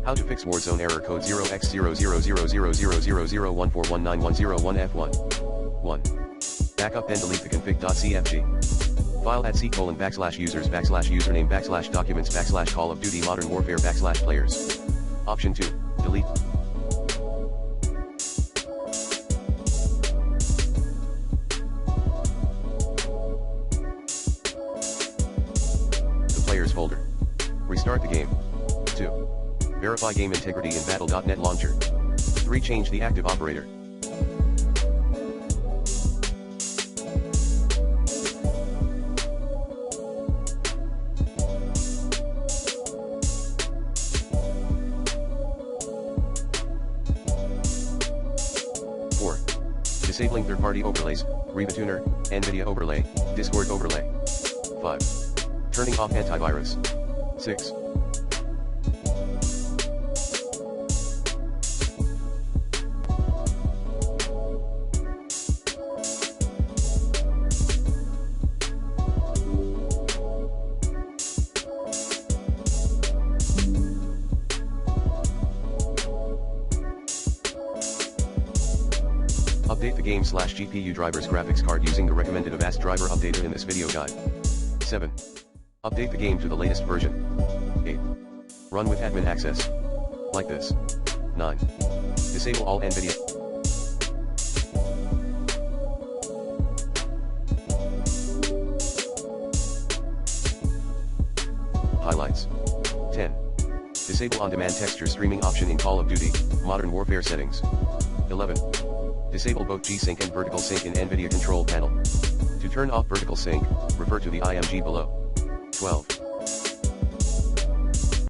How to fix Warzone error code 0x00000001419101f1. 1. Backup and delete the config.cfg file at c:\users\username\documents\Call of Duty Modern Warfare /players. Option 2. Delete. The players folder. Restart the game. 2. Verify game integrity in battle.net launcher. 3. Change the active operator. Disabling third-party overlays, Reba Tuner, NVIDIA overlay, Discord overlay. 5. Turning off antivirus. 6. Update the game/GPU driver's graphics card using the recommended Avast driver updater in this video guide. 7. Update the game to the latest version. 8. Run with admin access. Like this. 9. Disable all NVIDIA. Highlights. 10. Disable on-demand texture streaming option in Call of Duty Modern Warfare settings. 11. Disable both G-Sync and vertical sync in NVIDIA control panel. To turn off vertical sync, refer to the IMG below. 12.